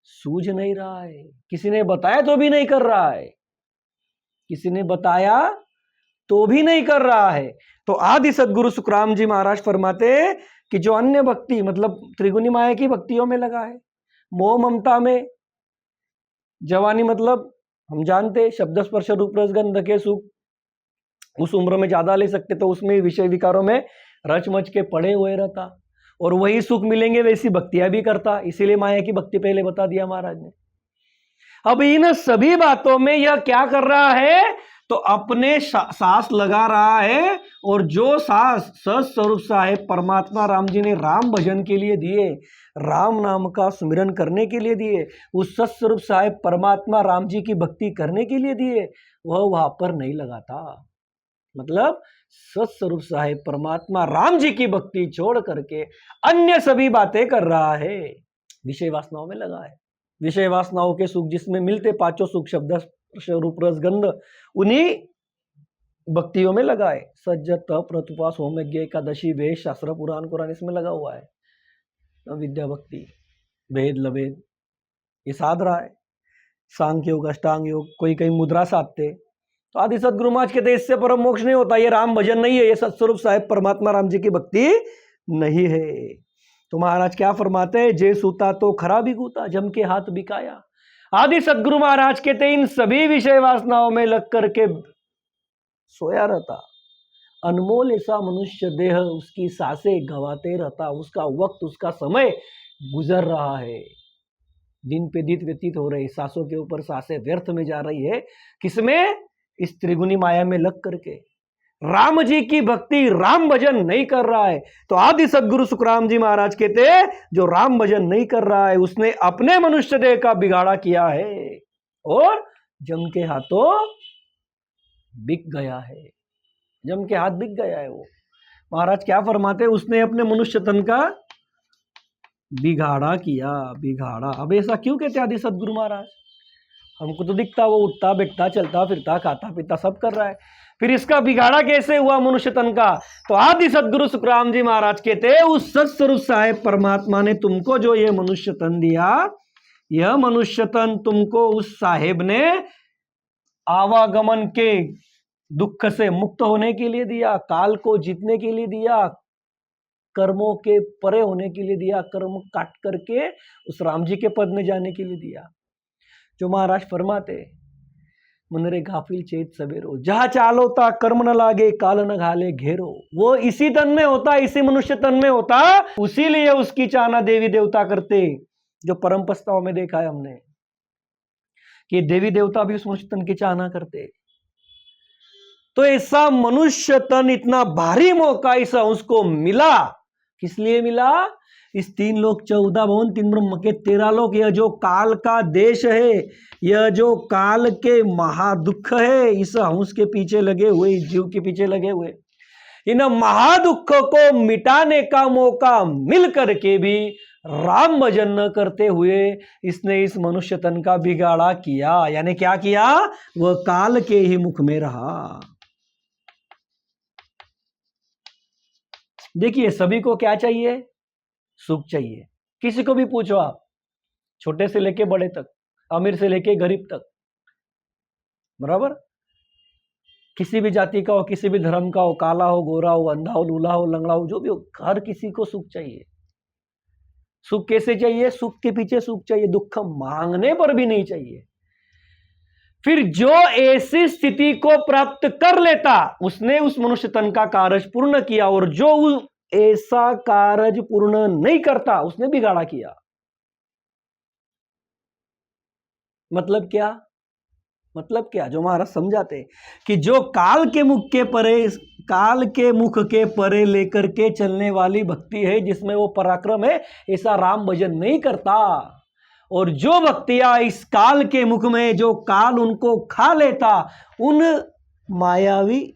सूझ नहीं रहा है। किसी ने बताया तो भी नहीं कर रहा है, किसी ने बताया तो भी नहीं कर रहा है। तो आदि सदगुरु सुखराम जी महाराज फरमाते कि जो अन्य भक्ति मतलब त्रिगुणी माया की भक्तियों में लगा है, मोह ममता में, जवानी मतलब हम जानते शब्द स्पर्श रूप रस गंध के सुख उस उम्र में ज्यादा ले सकते, तो उसमें विषय विकारों में रच मच के पड़े हुए रहता और वही सुख मिलेंगे वैसी भक्तियां भी करता। इसीलिए माया की भक्ति पहले बता दिया महाराज ने। अब इन सभी बातों में यह क्या कर रहा है, तो अपने सांस लगा रहा है, और जो सांस सत्स्वरूप साहेब परमात्मा राम जी ने राम भजन के लिए दिए, राम नाम का सुमिरन करने के लिए दिए, उस सत्स्वरूप साहेब परमात्मा राम जी की भक्ति करने के लिए दिए, वह वहां पर नहीं लगाता। मतलब सत्स्वरूप साहेब परमात्मा राम जी की भक्ति छोड़ करके अन्य सभी बातें कर रहा है, विषय वासनाओं में लगा है। विषय वासनाओं के सुख जिसमें मिलते पांचों सुख शब्द रूप रस गंध, उन्हीं भक्तियों में लगा है। सज्ज तप प्रतुपास होम यज्ञ एकादशी वेद शास्त्र पुराण कुरान इसमें लगा हुआ है। विद्या भक्ति भेद लभेद ये साध रहा है, सांख्य योग अष्टांग योग, कोई कहीं मुद्रा साधते। तो आदि सदगुरु महाराज कहते इससे परम मोक्ष नहीं होता, ये राम भजन नहीं है, ये सत्स्वरूप साहेब परमात्मा राम जी की भक्ति नहीं है। तो महाराज क्या फरमाते हैं, जे सूता तो खरा बिगूता जम के हाथ बिकाया। आदि सदगुरु महाराज कहते इन सभी विषय वासनाओं में लग करके सोया रहता, अनमोल ऐसा मनुष्य देह उसकी सांसें गवाते रहता, उसका वक्त उसका समय गुजर रहा है, दिन पे दिन व्यतीत हो रहे, सांसों के ऊपर सांसें व्यर्थ में जा रही है, किसमें, इस त्रिगुणी माया में लग करके। राम जी की भक्ति राम भजन नहीं कर रहा है। तो आदि सदगुरु सुखराम जी महाराज कहते जो राम भजन नहीं कर रहा है उसने अपने मनुष्य देह का बिगाड़ा किया है और जम के हाथों बिक गया है, जम के हाथ बिक गया है। वो महाराज क्या फरमाते, उसने अपने मनुष्य तन का बिगाड़ा किया, बिगाड़ा। अब ऐसा क्यों कहते आदि सदगुरु महाराज, हमको तो दिखता वो उठता बैठता चलता फिरता खाता पीता सब कर रहा है, फिर इसका बिगाड़ा कैसे हुआ मनुष्य तन का। तो आदि सदगुरु सुखराम जी महाराज कहते उस सत्स्वरूप साहेब परमात्मा ने तुमको जो ये मनुष्य तन दिया, यह मनुष्य तन तुमको उस साहेब ने आवागमन के दुख से मुक्त होने के लिए दिया, काल को जीतने के लिए दिया, कर्मों के परे होने के लिए दिया, कर्म काट करके उस राम जी के पद में जाने के लिए दिया। जो महाराज फरमाते मनरे गाफिल चेत सवेरो, जहां चालोता कर्म न लागे काल न घाले घेरो, वो इसी तन में होता, इसी मनुष्य तन में होता, उसी लिए उसकी चाहना देवी देवता करते। जो परम प्रस्ताव में देखा है हमने कि देवी देवता भी उस मनुष्य तन की चाहना करते। तो ऐसा मनुष्य तन इतना भारी मौका ऐसा उसको मिला, किस लिए मिला, इस 3 लोक 14 भवन 3 ब्रह्म के 13 लोक, यह जो काल का देश है, यह जो काल के महादुख है, इस हंस के पीछे लगे हुए, इस जीव के पीछे लगे हुए, इन महादुख को मिटाने का मौका मिल करके भी राम भजन न करते हुए इसने इस मनुष्य तन का बिगाड़ा किया। यानी क्या किया? वह काल के ही मुख में रहा। देखिए, सभी को क्या चाहिए? सुख चाहिए। किसी को भी पूछो आप, छोटे से लेके बड़े तक, अमीर से लेके गरीब तक, बराबर, किसी भी जाति का हो, किसी भी धर्म का हो, काला हो, गोरा हो, अंधा हो, लूला हो, लंगड़ा हो, जो भी हो, हर किसी को सुख चाहिए। सुख कैसे चाहिए? सुख के पीछे सुख चाहिए, दुख मांगने पर भी नहीं चाहिए। फिर जो ऐसी स्थिति को प्राप्त कर लेता, उसने उस मनुष्य तन का कार्य पूर्ण किया, और जो ऐसा कार्य पूर्ण नहीं करता, उसने बिगाड़ा किया। मतलब क्या? मतलब क्या? जो महाराज समझाते हैं कि जो काल के मुख के परे लेकर के चलने वाली भक्ति है, जिसमें वो पराक्रम है, ऐसा राम भजन नहीं करता। और जो भक्तियां इस काल के मुख में, जो काल उनको खा लेता, उन मायावी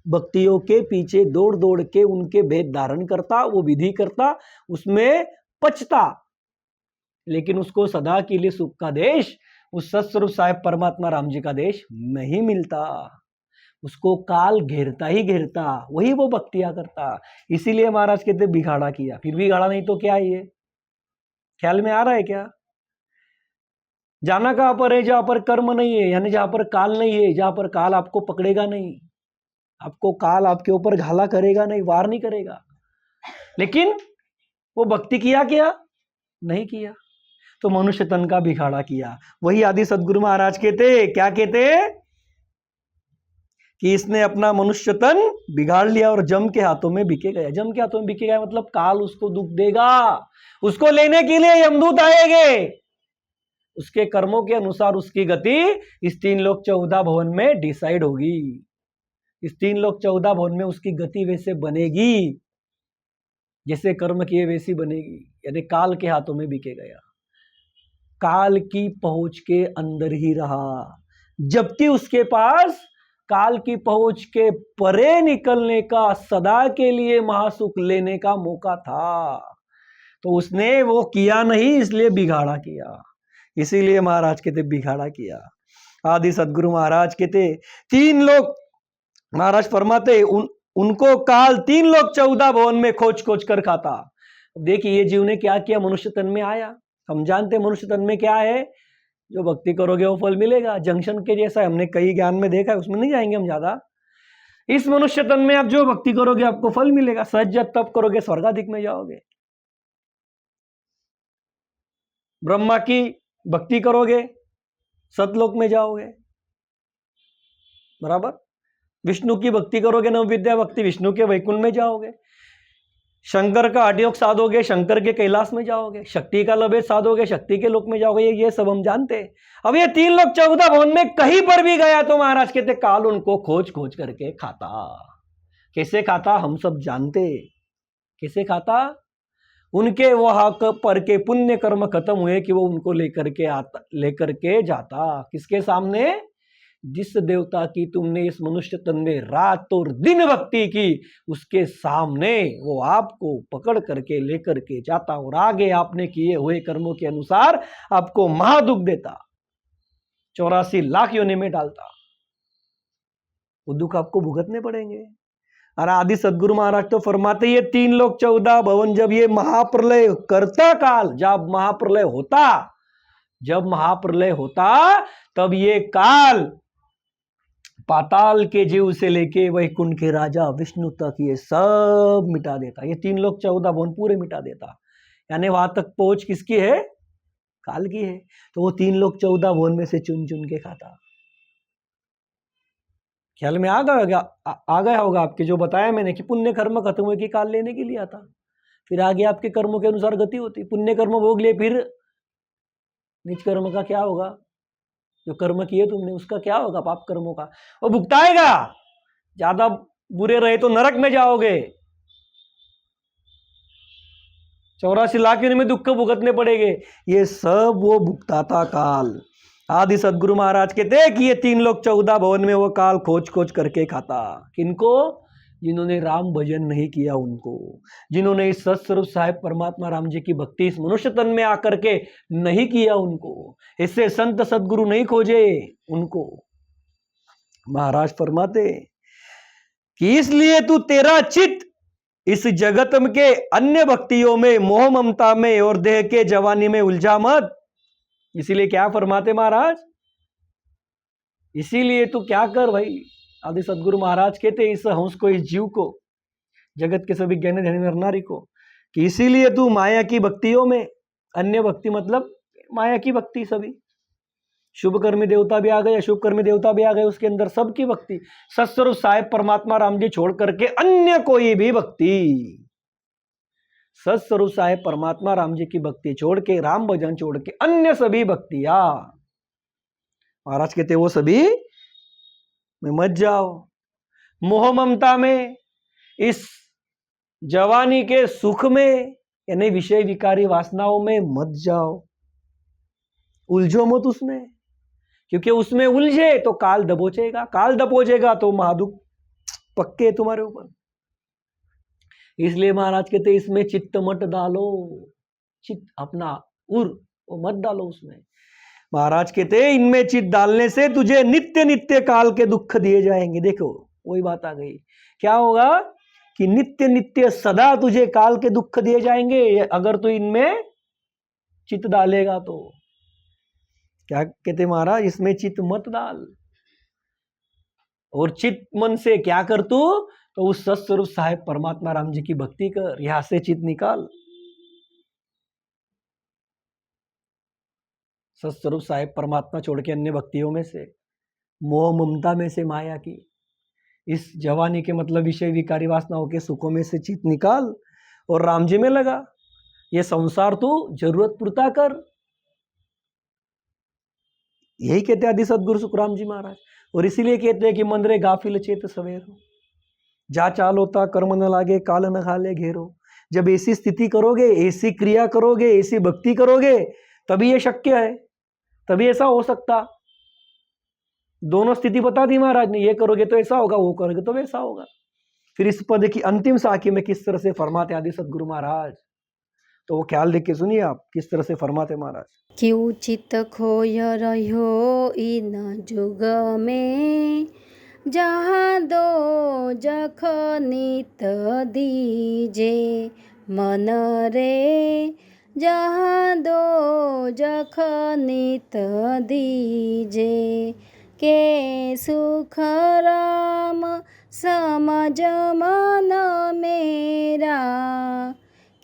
भक्तियों के पीछे दौड़ दौड़ के उनके भेद धारण करता, वो विधि करता, उसमें पचता, लेकिन उसको सदा के लिए सुख का देश, उस सत्स्वरूप साहेब परमात्मा राम जी का देश नहीं मिलता। उसको काल घेरता ही घेरता, वही वो भक्तियां करता। इसीलिए महाराज कहते बिगाड़ा किया। फिर बिगाड़ा नहीं तो क्या है? ये ख्याल में आ रहा है क्या? जाना कहां पर है? जहां पर कर्म नहीं है, यानी जहां पर काल नहीं है, जहां पर काल आपको पकड़ेगा नहीं, आपको काल आपके ऊपर घाला करेगा नहीं, वार नहीं करेगा। लेकिन वो भक्ति किया क्या? नहीं किया, तो मनुष्य तन का बिगाड़ा किया। वही आदि सदगुरु महाराज कहते, क्या कहते? कि इसने अपना मनुष्य तन बिगाड़ लिया और जम के हाथों में बिके गया। जम के हाथों में बिके गया मतलब काल उसको दुख देगा, उसको लेने के लिए यमदूत आएंगे, उसके कर्मों के अनुसार उसकी गति इस 3 लोक 14 भवन में डिसाइड होगी। इस 3 लोक 14 भवन में उसकी गति वैसे बनेगी, जैसे कर्म किए वैसी बनेगी। यानी काल के हाथों में बिके गया, काल की पहुंच के अंदर ही रहा, जबकि उसके पास काल की पहुंच के परे निकलने का, सदा के लिए महासुख लेने का मौका था, तो उसने वो किया नहीं, इसलिए बिगाड़ा किया। इसीलिए महाराज कहते बिगाड़ा किया। आदि सदगुरु महाराज कहते 3 लोग, महाराज फरमाते उनको काल 3 लोक 14 भवन में खोज खोज कर खाता। देखिए ये जीव ने क्या किया? मनुष्य तन में आया। हम जानते मनुष्य तन में क्या है? जो भक्ति करोगे वो फल मिलेगा। जंक्शन के जैसा हमने कई ज्ञान में देखा है, उसमें नहीं जाएंगे हम ज्यादा। इस मनुष्य तन में आप जो भक्ति करोगे आपको फल मिलेगा। सहज तप करोगे स्वर्गाधिक में जाओगे, ब्रह्मा की भक्ति करोगे सतलोक में जाओगे, बराबर। विष्णु की भक्ति करोगे नव विद्या भक्ति, विष्णु के वैकुंठ में जाओगे। शंकर का हठयोग साधोगे, शंकर के कैलाश में जाओगे। शक्ति का लभेद साधोगे, शक्ति के लोक में जाओगे। ये सब हम जानते हैं। अब ये 3 लोक 14 भवन में कहीं पर भी गया तो महाराज कहते काल उनको खोज खोज करके खाता। कैसे खाता हम सब जानते। कैसे खाता? उनके वहां पर के पुण्य कर्म खत्म हुए कि वो उनको लेकर के जाता। किसके सामने? जिस देवता की तुमने इस मनुष्य तन में रात और दिन भक्ति की, उसके सामने वो आपको पकड़ करके लेकर के जाता और आगे आपने किए हुए कर्मों के अनुसार आपको महादुख देता, 84 लाख योनि में डालता। वो दुख आपको भुगतने पड़ेंगे। और आदि सदगुरु महाराज तो फरमाते ये 3 लोक 14 भवन जब ये महाप्रलय करता काल, जब महाप्रलय होता तब ये काल पाताल के जीव से लेके वैकुंठ के राजा विष्णु तक ये सब मिटा देता। ये 3 लोक 14 भवन पूरे मिटा देता। यानी वहां तक पहुंच किसकी है? काल की है। तो वो 3 लोक 14 भवन में से चुन चुन के खाता। ख्याल में आ गया होगा आपके, जो बताया मैंने कि पुण्य कर्म खत्म हुए कि काल लेने के लिए आता। फिर आगे आपके कर्मों के अनुसार गति होती। पुण्य कर्म भोग लिए, फिर निज कर्म का क्या होगा? जो कर्म किए तुमने उसका क्या होगा? पाप कर्मों का वो भुगताएगा। ज्यादा बुरे रहे तो नरक में जाओगे। 84 लाख योनि में दुख भुगतने पड़ेंगे, ये सब वो भुगताता काल। आदि सदगुरु महाराज कहते हैं कि ये 3 लोग 14 भवन में वो काल खोज खोज करके खाता। किनको? जिन्होंने राम भजन नहीं किया उनको, जिन्होंने इस सत्स्वरूप साहिब परमात्मा राम जी की भक्ति इस मनुष्य तन में आकर के नहीं किया उनको, इससे संत सदगुरु नहीं खोजे उनको। महाराज फरमाते कि इसलिए तू तेरा चित्त इस जगत के अन्य भक्तियों में, मोह ममता में और देह के जवानी में उलझा मत। इसीलिए क्या फरमाते महाराज? इसीलिए तू क्या कर भाई, आदि सदगुरु महाराज कहते इस हंस को, इस जीव को, जगत के सभी ज्ञानी धनी नर नारी को, कि इसीलिए तू माया की भक्तियों में, अन्य भक्ति मतलब माया की भक्ति, सभी शुभ कर्मी देवता भी आ गए, अशुभ कर्मी देवता भी आ गए, उसके अंदर सबकी भक्ति, सत्स्वरूप साहिब परमात्मा राम जी छोड़ करके अन्य कोई भी भक्ति, सत्स्वरूप साहिब परमात्मा राम जी की भक्ति छोड़ के, राम भजन छोड़ के अन्य सभी भक्तियां, महाराज कहते वो सभी में मत जाओ। मोह ममता में, इस जवानी के सुख में, यानी विषय विकारी वासनाओं में मत जाओ, उलझो मत उसमें, क्योंकि उसमें उलझे तो काल दबोचेगा, काल दबोचेगा तो महादुख पक्के तुम्हारे ऊपर। इसलिए महाराज कहते इसमें चित्त मत डालो, चित्त अपना वो मत डालो उसमें। महाराज कहते इनमें चित्त डालने से तुझे नित्य नित्य काल के दुख दिए जाएंगे। देखो वही बात आ गई, क्या होगा कि नित्य नित्य सदा तुझे काल के दुख दिए जाएंगे अगर तू इनमें चित्त डालेगा तो। क्या कहते महाराज? इसमें चित्त मत डाल, और चित्त मन से क्या कर तू? तो उस सत्स्वरूप साहिब परमात्मा राम जी की भक्ति कर, यहां से चित्त निकाल। सत्स्वरूप साहिब परमात्मा छोड़ के अन्य भक्तियों में से, मोह ममता में से, माया की, इस जवानी के मतलब विषय विकारी वासनाओं के सुखों में से चित्त निकाल और राम जी में लगा। ये संसार तू जरूरत पुरता कर, यही कहते आदि सदगुरु सुखराम जी महाराज। और इसीलिए कहते हैं कि मंदरे गाफिल चेत सवेरो, जा चाल होता कर्म न लागे, काल न खाले घेरो। जब ऐसी स्थिति करोगे, ऐसी क्रिया करोगे, ऐसी भक्ति करोगे, तभी ये शक्य है, तभी ऐसा हो सकता। दोनों स्थिति बता दी महाराज ने, ये करोगे तो ऐसा होगा, वो करोगे तो वैसा होगा। फिर इस पद की अंतिम साखी में किस तरह से फरमाते आदि सदगुरु महाराज, तो वो ख्याल देख के सुनिए आप किस तरह से फरमाते महाराज। क्यों चित खोय रह्यो इन जुग में, जहाँ दो जख नित दीजे मन रे, जहाँ दो जख नित दीजे। के सुख राम समझ मन मेरा,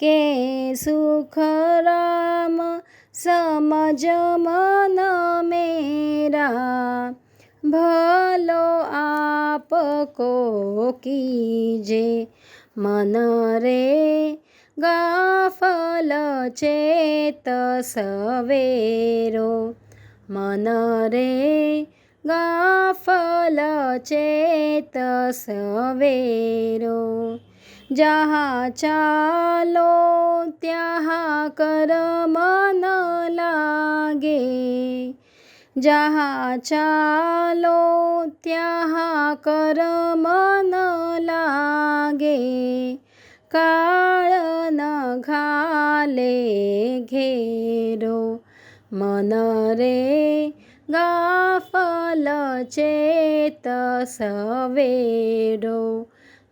के सुख राम समझ मन मेरा। भलो आप को कीजे मन रे, गाफल चेत सवेरो मन रे, गाफल चेत सवेरो। जहाँ चालो त्याहाँ कर मन लागे, जहाँ चालो त्याहाँ कर मन लागे। काल न घाले घेरो मन रे, गाफल चेत सवेरो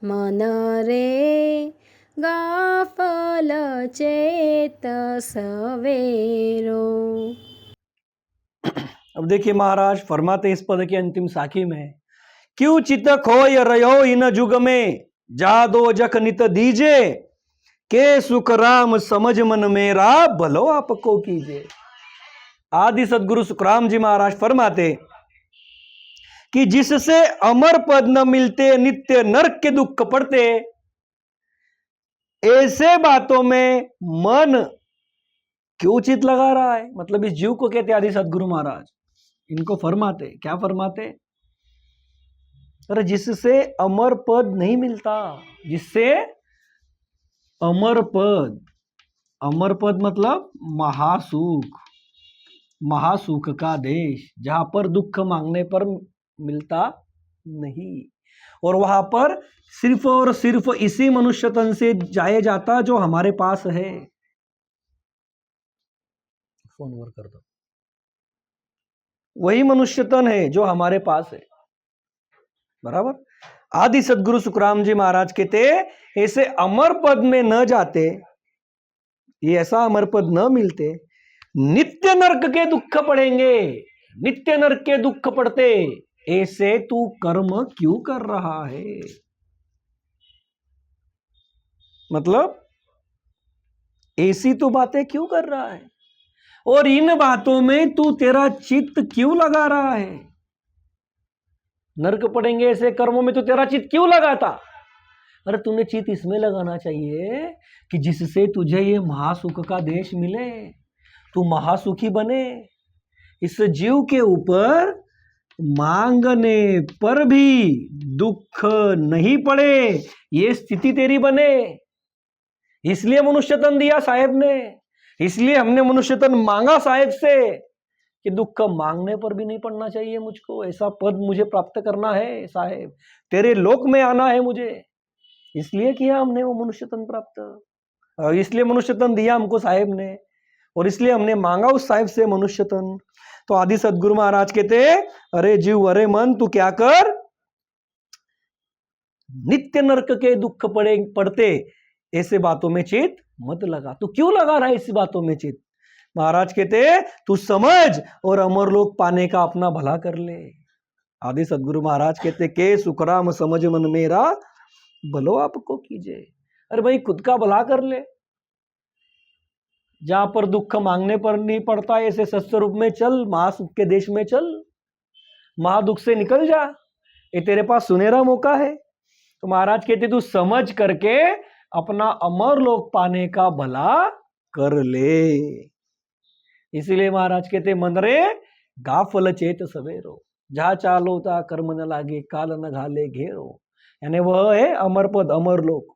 मन रे, गाफल चेत सवेरो। अब देखिए महाराज फरमाते इस पद की अंतिम साखी में, क्यों चित खोय रहो इन जुग में, जा दो जख नित दीजे। के सुख राम समझ मन मेरा, भलो आपको कीजे। आदि सदगुरु सुखराम जी महाराज फरमाते कि जिससे अमर पद न मिलते, नित्य नरक के दुख पड़ते, ऐसे बातों में मन क्यों चित लगा रहा है। मतलब इस जीव को कहते आदि सदगुरु महाराज, इनको फरमाते, क्या फरमाते? अरे जिससे अमर पद नहीं मिलता, जिससे अमर पद अमर पद मतलब महासुख, महासुख का देश, जहां पर दुख मांगने पर मिलता नहीं, और वहां पर सिर्फ और सिर्फ इसी मनुष्य तन से जाया जाता जो हमारे पास है। फोन ओवर कर दो। वही मनुष्य तन है जो हमारे पास है, बराबर। आदि सदगुरु सुखराम जी महाराज कहते ऐसे अमर पद में न जाते, ये ऐसा अमर पद न मिलते, नित्य नरक के दुख पड़ेंगे। नित्य नरक के दुख पड़ते, ऐसे तू कर्म क्यों कर रहा है? मतलब ऐसी तो बातें क्यों कर रहा है, और इन बातों में तू तेरा चित्त क्यों लगा रहा है? नरक पड़ेंगे ऐसे कर्मों में तो तेरा चित्त क्यों लगाता? अरे तूने चित्त इसमें लगाना चाहिए कि जिससे तुझे ये महासुख का देश मिले, तू महासुखी बने, इस जीव के ऊपर मांगने पर भी दुख नहीं पड़े, ये स्थिति तेरी बने। इसलिए मनुष्य तन दिया साहेब ने, इसलिए हमने मनुष्य तन मांगा साहेब से कि दुख मांगने पर भी नहीं पड़ना चाहिए मुझको, ऐसा पद मुझे प्राप्त करना है साहेब, तेरे लोक में आना है मुझे। इसलिए किया हमने वो मनुष्य तन प्राप्त, और इसलिए मनुष्य तन दिया हमको साहेब ने, और इसलिए हमने मांगा उस साहेब से मनुष्य तन। तो आदि सदगुरु महाराज कहते अरे जीव, अरे मन, तू क्या कर, नित्य नरक के दुख पड़ते ऐसे बातों में चित मत लगा। तू क्यों लगा रहा है इसी बातों में चित? महाराज कहते तू समझ और अमरलोक पाने का अपना भला कर ले। आदि सदगुरु महाराज कहते के सुखराम समझ मन मेरा, भलो आपको कीजिए। अरे भाई खुद का भला कर ले, जहां पर दुख मांगने पर नहीं पड़ता ऐसे सत्य रूप में चल, महासुख के देश में चल, महादुख से निकल जा, ये तेरे पास सुनहरा मौका है। तो महाराज कहते तू समझ करके अपना अमर लोक पाने का भला कर ले। इसीलिए महाराज कहते मन रे गाफल चेत सवेरो, जहा चालो ता कर्म न लागे, काल न घाले घेरो। यानी वह है अमर पद, अमर लोक।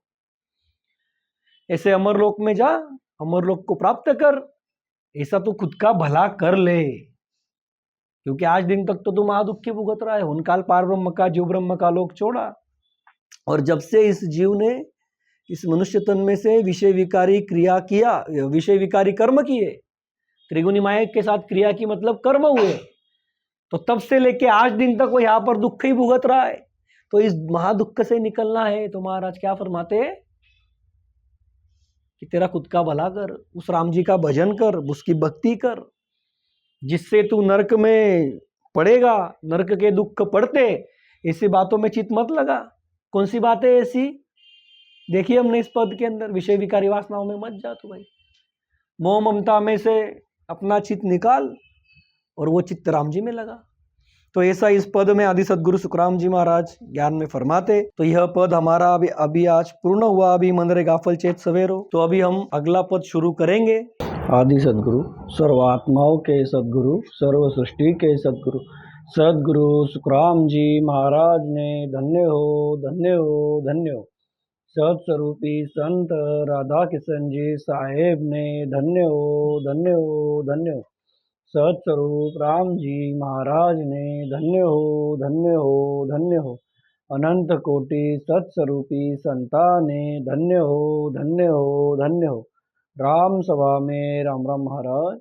ऐसे अमर लोक में जा, अमर लोक को प्राप्त कर, ऐसा तू खुद का भला कर ले, क्योंकि आज दिन तक तो तू महादुख भुगत रहा है। हुनकाल पार ब्रह्म का, जीव ब्रह्म का लोक छोड़ा, और जब से इस जीव ने इस मनुष्य तन में से विषय विकारी क्रिया किया, विषय विकारी कर्म किए, त्रिगुणी माया के साथ क्रिया की मतलब कर्म हुए, तो तब से लेके आज दिन तक वो यहाँ पर दुख ही भुगत रहा है। तो इस महादुख से निकलना है तो महाराज क्या फरमाते हैं कि तेरा खुद का भला कर, उस राम जी का भजन कर, उसकी भक्ति कर, जिससे तू नरक में पड़ेगा, नरक के दुख पड़ते ऐसी बातों में चित मत लगा। कौन सी बात है ऐसी? देखिए हमने इस पद के अंदर, विषय विकारी वासनाओं में मत जा तू भाई, मोह ममता में से अपना चित्त निकाल और वो चित्त राम जी में लगा। तो ऐसा इस पद में आदि सदगुरु सुखराम जी महाराज ज्ञान में फरमाते। तो यह पद हमारा अभी आज पूर्ण हुआ। अभी मन रे गाफल चेत सवेरो, तो अभी हम अगला पद शुरू करेंगे। आदि सदगुरु, सर्वात्माओं के सदगुरु, सर्व सृष्टि के सदगुरु, सदगुरु सुखराम जी महाराज ने धन्य हो, धन्य हो, धन्य हो। सत्स्वरूपी संत राधा किशन जी साहेब ने धन्य हो, धन्य हो, धन्य हो। सत्स्वरूप राम जी महाराज ने धन्य हो, धन्य हो, धन्य हो। अनंत कोटि सत्स्वरूपी संता ने धन्य हो, धन्य हो, धन्य हो। राम सभा में राम राम महाराज।